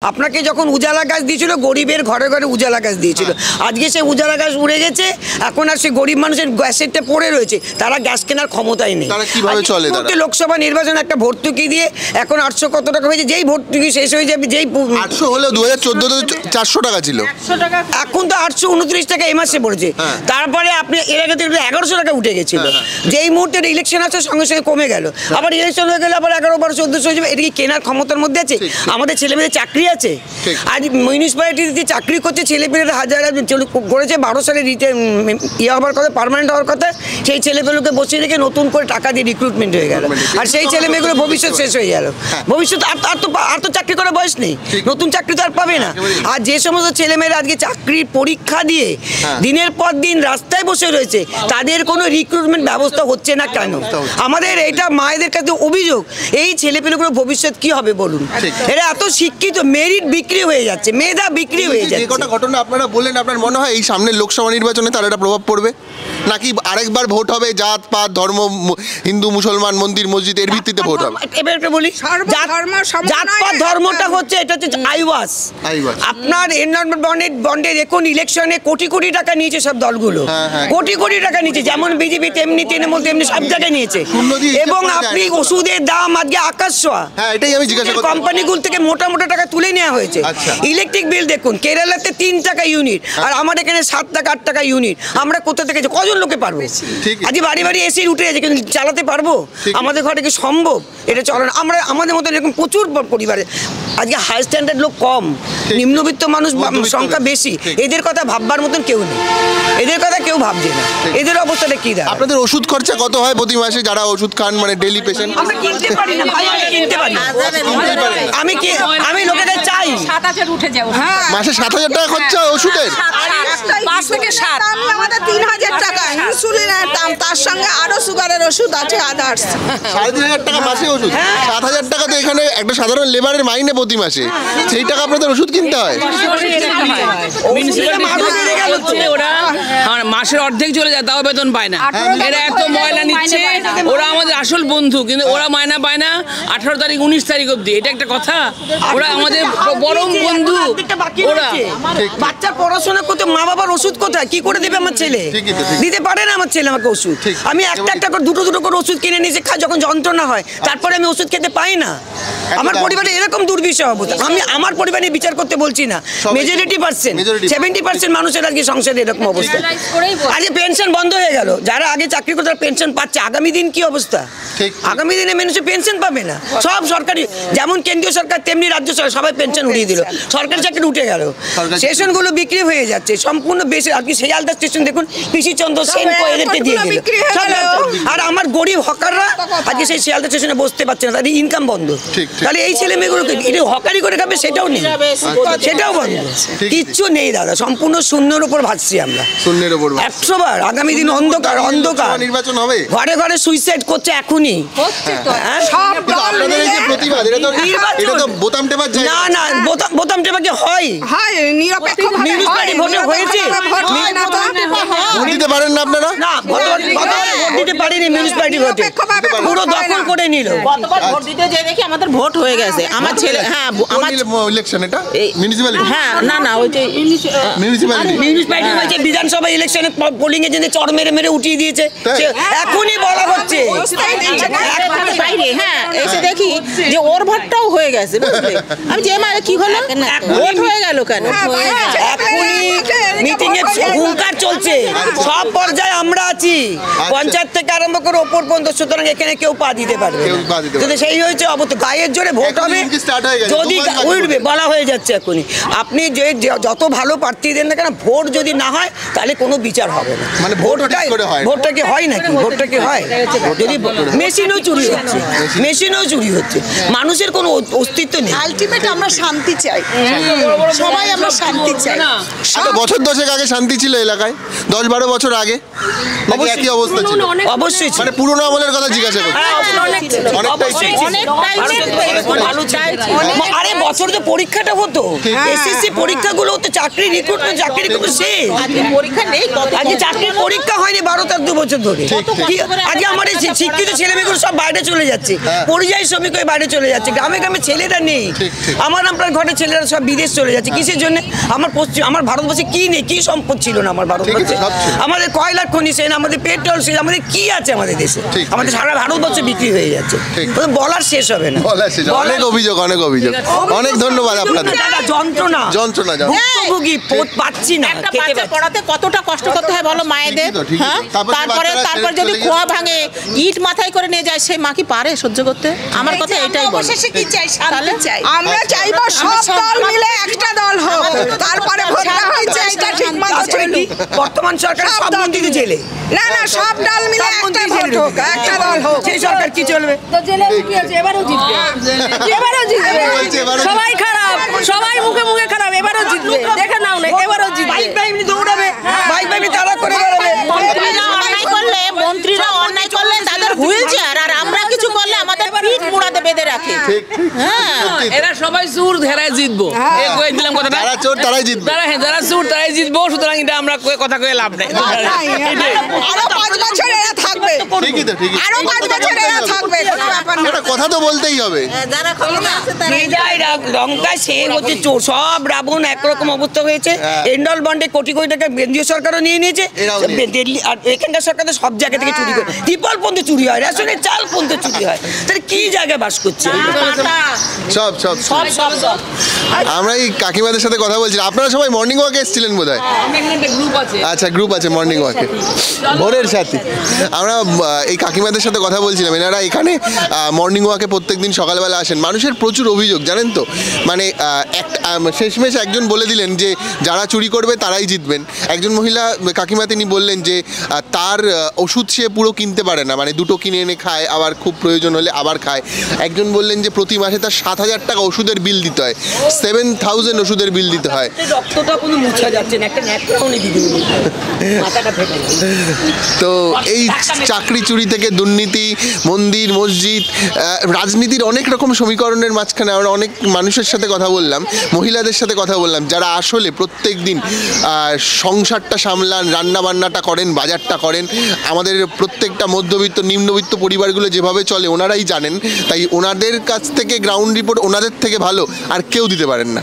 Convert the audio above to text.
আপনাকে যখন উজালা গাছ দিয়েছিল গরিবের ঘরে ঘরে উজালা গাছ দিয়েছিল, আজকে সেই উজালা গাছ উড়ে গেছে, এখন আর সেই গরিব মানুষের গ্যাসেরটা পড়ে রয়েছে, তারা গ্যাস কেনার ক্ষমতাই নেই। লোকসভা নির্বাচন একটা ভর্তুকি দিয়ে এখন 800 কত টাকা হয়েছে, যেই ভর্তুকি শেষ হয়ে যাবে, যেই 800 হলেও 2014 400 টাকা ছিল, এখন তো 829 টাকা এই মাসে পড়েছে। তারপরে আপনি এর আগে 1100 টাকা উঠে গেছিল, যেই মুহূর্তে ইলেকশন আছে সঙ্গে সঙ্গে কমে গেল, আবার ইলেকশন হয়ে গেলে আবার 11, 12, 1400 হয়ে যাবে। এটা কি কেনার ক্ষমতার মধ্যে আছে? আমাদের ছেলেমেয়েদের চাকরি আছে, আজ মিউনিসিপ্যালিটিতে চাকরি করছে ছেলেপেলেরা হাজার করেছে, 12 সালে ইয়ে হওয়ার কথা, পার্মানেন্ট হওয়ার কথা, সেই ছেলেপেলেকে বসিয়ে রেখে নতুন করে টাকা দিয়ে রিক্রুটমেন্ট হয়ে গেল, আর সেই ছেলে মেয়েগুলো ভবিষ্যৎ শেষ হয়ে গেল। ভবিষ্যৎ আর তো চাকরি করার বয়স নেই, নতুন চাকরি তো আর পাবে না। আর যে সমস্ত ছেলেমেয়েরা আজকে চাকরির পরীক্ষা দিয়ে দিনের পর দিন রাস্তায় বসে রয়েছে, তাদের কোনো রিক্রুটমেন্ট ব্যবস্থা হচ্ছে না কেন? আমাদের এটা মায়েদের কাছে অভিযোগ, এই ছেলেপেলেগুলোর ভবিষ্যৎ কি হবে বলুন? এরা এত শিক্ষিত, মেরিট বিক্রি হয়ে যাচ্ছে, মেধা বিক্রি হয়ে যাচ্ছে। যে কটা ঘটনা আপনারা বললেন, আপনার মনে হয় এই সামনের লোকসভা নির্বাচনে তার একটা প্রভাব পড়বে, নাকি আরেকবার ভোট হবে জাত পাত ধর্ম, হিন্দু মুসলমান, মন্দির মসজিদ এর ভিত্তিতে ভোট হবে? এবার একটা বলি, জাত পাত ধর্মটা হচ্ছে, এটা হচ্ছে আইওয়াস। আপনার এনভায়রনমেন্ট বন্ডের এখন ইলেকশনে কোটি কোটি টাকা নিয়েছে সব দলগুলো, কোটি কোটি টাকা নিয়েছে, যেমন বিজেপি তেমনি তৃণমূল তেমনি সব জায়গায় নিয়েছে। এবং আপনি ওষুধের দাম আজকে আকাশ ছোঁয়া, এটাই আমি জিজ্ঞাসা করছি, কোম্পানিগুলো থেকে মোটা মোটা টাকা তুলে নেওয়া হয়েছে। ইলেকট্রিক বিল দেখুন, কেরালাতে 3 টাকা ইউনিট, আর আমার এখানে 7 টাকা 8 টাকা ইউনিট। আমরা কোথা থেকে কজন লোকে পারবো? আজকে বাড়ি বাড়ি এসি উঠে গেছে, কিন্তু চালাতে পারবো? আমাদের ঘরে কি সম্ভব? এটা চলে না। আমরা আমাদের মতন এরকম প্রচুর পরিবারে আজকে হাই স্ট্যান্ডার্ড লোক কম, নিম্নবিত্ত মানুষ সংখ্যা বেশি, এদের কথা ভাববার মতন কেউ নেই, এদের কথা কেউ ভাবছে না। এদের অবস্থাটা কি দাঁড়ায়? আপনাদের ওষুধ খরচা কত হয় প্রতি মাসে, যারা ওষুধ খান, মানে ডেইলি পেশেন্ট? আমরা কিনতে পারি না ভাই, আমি কিনতে পারি না। আমি লোকেদের চাই 7000 উঠে যাও, মাসে 7000 টাকা খরচা ওষুধের, 5 থেকে 7 আমাদের 3000 টাকা ইনসুলিনের দাম, তার সঙ্গে আরো সুগারের ওষুধ আছে, আদার্স 3500 টাকা মাসে ওষুধ। 7000 টাকা তো এখানে একটা সাধারণ লেবারের মাইনে প্রতি মাসে, সেই টাকা আপনাদের ওষুধ কিনতে হয়। ওরা মাসের অর্ধেক চলে যায়, তাও বেতন পায় না। এরা এত ময়লা নিচ্ছে, ওরা আমাদের আসল বন্ধু, কিন্তু ওরা মায়না পায় না 18 তারিখ 19 তারিখ অব্দি। এটা একটা কথা? ওরা আমাদের পরম বন্ধু। ওরা বাচ্চার পড়াশোনা করতে মা বাবার ওষুধ কোথায়, কি করে দেবে আমার ছেলে? দিতে পারে না আমার ছেলে আমাকে ওষুধ। আমি একটা করে দুটো করে ওষুধ কিনে নিয়েছি, যখন যন্ত্রণা হয়, তারপরে আমি ওষুধ খেতে পাই না। আমার পরিবারে এরকম দুর্বিষহ অবস্থা। আমি আমার পরিবার নিয়ে বিচার করতে বলছি না, মেজরিটি পার্সেন্ট 70% মানুষের আজকে সংসারে এরকম অবস্থা। আজকে পেনশন বন্ধ হয়ে গেল, যারা আগে চাকরি করতে পেনশন পাচ্ছে, আগামী দিন কি অবস্থা? আগামী দিনে মানুষের পেনশন পাবে না। সব সরকারি, যেমন কেন্দ্রীয় সরকার তেমনি রাজ্য সরকার, সবাই পেনশন উঠিয়ে দিল, সরকারি চাকরি উঠে গেল, স্টেশনগুলো বিক্রি হয়ে যাচ্ছে সম্পূর্ণ। বেশি আপনি শিয়ালদা স্টেশন দেখুন, পিসি চন্দ্র সেন এদেরকে দিয়ে দিল। আর আমার গরিব হকাররা আজকে সেই শিয়ালদা স্টেশনে বসতে পারছে না, তাদের ইনকাম বন্ধ। তাহলে এই ছেলে মেয়েগুলোকে এটা হকারি করে খাবে, সেটাও নেই, সেটাও বন্ধ, কিচ্ছু নেই দাদা, সম্পূর্ণ শূন্যের উপর ভাসছি আমরা, শূন্যের উপর 100 বার। আগামী দিন অন্ধকার, অন্ধকার, নির্বাচন হবে, ঘরে ঘরে সুইসাইড করছে এখনই। না না, বোতাম টেপা কি হয়? ভোটে হয়েছে, ভোট দিতে পারেন না আপনারা? না, ভোট দিতে পারিনি মিউনিসিপ্যালিটি ভোটে, পুরো দখল করে নিল। ভোট দিতে যে দেখি আমাদের ভোট হয়ে গেছে, আমার ছেলে, হ্যাঁ আমার ইলেকশন, এটা মিউনিসিপ্যালিটি, হ্যাঁ না ওই যে মিউনিসিপ্যালিটি হয়েছে, বিধানসভা ইলেকশনে পোলিং এ যে চড় মেরে মেরে উঠিয়ে দিয়েছে, এখনই বলা হচ্ছে বাইরে। হ্যাঁ এসে দেখি যে ওর ভোটটাও হয়ে গেছে, বুঝলে? আমি যে মানে কি হলো, ভোট হয়ে গেল কেন? এখনই মিটিং এ হুঙ্কার চলছে, সব পর্যায়ে আমরা আছি, পঞ্চায়েত থেকে আরম্ভ করে ওপর পর্যন্ত। সুতরাং এখানে কেউ পা দিতে পারবে না, যদি সেই হয়েছে গায়ের জোরে ভোট হবে, যদি উঠবে বলা হয়ে যাচ্ছে এখনই। আপনি যে যত ভালো প্রার্থী দেন না কেন, ভোট যদি না হয় তাহলে কোনো বিচার হবে না। মানে ভোটটা কি হয় নাকি? ভোটটা কি হয়? যদি মেশিনও চুরি হচ্ছে, মেশিনও চুরি হচ্ছে, মানুষের কোনো অস্তিত্ব নেই। আলটিমেট আমরা শান্তি চাই, সবাই আমরা শান্তি চাই। বছর 10 আগে শান্তি ছিল এলাকায়, 10-12 বছর আগে একই অবস্থা ছিল? অবশ্যই, মানে পুরোনো আমলের কথা জিজ্ঞাসা করছি। অনেকটাই ভালো চাইছি। আরে বছর তো পরীক্ষাটা হতো, এসএসসি পরীক্ষাগুলো হতো, চাকরি রিক্রুটমেন্ট শেষ। পরীক্ষা নেই, আজকে চাকরির পরীক্ষা হয়নি 12-2 বছর ধরে। আজকে আমার এই শিক্ষিত ছেলেমেয়েগুলো সব বাইরে চলে যাচ্ছে, পরিযায়ী শ্রমিক হয়ে বাইরে চলে যাচ্ছে, গ্রামে গ্রামে ছেলেরা নেই। আমার আপনার ঘরে ছেলেরা সব বিদেশ চলে যাচ্ছে, কিসের জন্য? আমার ভারতবর্ষে কি নেই, কি সম্পদ ছিল না আমার ভারতবর্ষে? আমাদের কয়লার খনি শেষ, আমাদের পেট্রোল শেষ, আমাদের কি আছে আমাদের দেশে? আমাদের সারা ভারতবর্ষে বিক্রি হয়ে যাচ্ছে, বলার শেষ হবে না। অনেক অভিযোগ, অনেক ধন্যবাদ আপনাদের। যন্ত্রণা ভুক্তভোগী পাচ্ছি না, একটা খেতে বাচ্চা পাচ্ছি না। পড়াতে কতটা কষ্ট করতে হয় বলো মায়েদের? ঠিকই তো, হ্যাঁ? তারপর যদি চলে খোয়া ভাঙে, ইট মাথায় করে নিয়ে যায়, সেই মা কি পারে সহ্য করতে? আমার কথা এটাই বলো। তাহলে আমরা চাইবো সব দল মিলে একটা দল হোক, তারপরে ভোটটা হয়েছে এটা ঠিক মতো তারপরে কি? বর্তমান সরকার সব মন্ত্রী জেলে। না সব দল মিলে একটা ভোট হোক, একটা দল হোক। সেই সরকার কি চলবে? তো জেলে কি আছে, এবারও জিতবে, এবারও জিতবে। সবাই খারাপ, সবাই মুখে মুখে খারাপ, এবারও জিতবে, দেখে নাও না, এবারও জিতবে। বাইক বাইমনি দৌড়াবে, বাইক বাইমনি তারা করে বেড়াবে। মন্ত্রীরা অন্যায় করলে তাদের হুইল চেয়ার, আর আমরা কিছু করলে আমাদের পিঠ মুড়াতে বেঁধে রাখে। হ্যাঁ, এরা সবাই চোর, হেরায় জিতবো, এই কয়ে দিলাম কথাটা। যারা চোর তারাই জিতবে। যারা চোর তারাই জিতবো, সুতরাং এটা আমরা কথা কয়ে লাভ নেই। আরো 5 বছর এরা থাকবে, ঠিকই তো। আরো 5 বছর এরা থাকবে, কোনো ব্যাপার না। একটা কথা তো বলতেই হবে। যারা ক্ষমতা আছে যে যায় লঙ্কায় সে হচ্ছে চোর, সব রাবণ একরকম অবস্থা হয়েছে। এন্ডল বন্ডে কোটি কোটি টাকা কেন্দ্রীয় সরকারও নিয়ে নিয়েছে, এরাও নিয়েছে। দিল্লি আর এখানকার সরকার তো সব জায়গা থেকে চুরি করে, ত্রিপল পর্যন্ত চুরি হয়, রেশনের চাল পর্যন্ত চুরি হয়। তাহলে কি জায়গায় বাস করছে? সব আমরা এই কাকিমাদের সাথে কথা বলছিলাম। আপনারা সবাই মর্নিং ওয়াকে এসেছিলেন বোধহয়? গ্রুপ আছে। আচ্ছা, গ্রুপ আছে মর্নিং ওয়াকে, ভোরের সাথে। আমরা এই কাকিমাদের সাথে কথা বলছিলাম, এনারা এখানে মর্নিং ওয়াকে প্রত্যেকদিন সকালবেলা আসেন। মানুষের প্রচুর অভিযোগ জানেন তো, মানে শেষমেশ একজন বলে দিলেন যে যারা চুরি করবে তারাই জিতবেন। একজন মহিলা কাকিমা তিনি বললেন যে তার ওষুধ সে পুরো কিনতে পারে না, মানে দুটো কিনে এনে খায়, আবার খুব প্রয়োজন হলে আবার খায়। একজন বললেন যে প্রতি মাসে তার 7,000 টাকা ওষুধের বিল দিতে হয়, 7,000 ওষুধের বিল দিতে হয়। রক্তটা কোনো মুছা যাচ্ছে না, একটা ন্যাকড়াও নেই দিদি, মাথাটা ফেটে গেছে। তো এই চাকরি চুরি থেকে দুর্নীতি, মন্দির মসজিদ, রাজনীতির অনেক রকম সমীকরণের মাঝখানে আমরা অনেক মানুষের সাথে কথা বললাম, মহিলাদের সাথে কথা বললাম, যারা আসলে প্রত্যেক দিন সংসারটা সামলান, রান্নাবান্নাটা করেন, বাজারটা করেন। আমাদের প্রত্যেকটা মধ্যবিত্ত নিম্নবিত্ত পরিবারগুলো যেভাবে চলে ওনারাই জানেন, তাই ওনাদের কাছ থেকে গ্রাউন্ড রিপোর্ট ওনাদের থেকে ভালো আর কেউ দিতে পারেন না।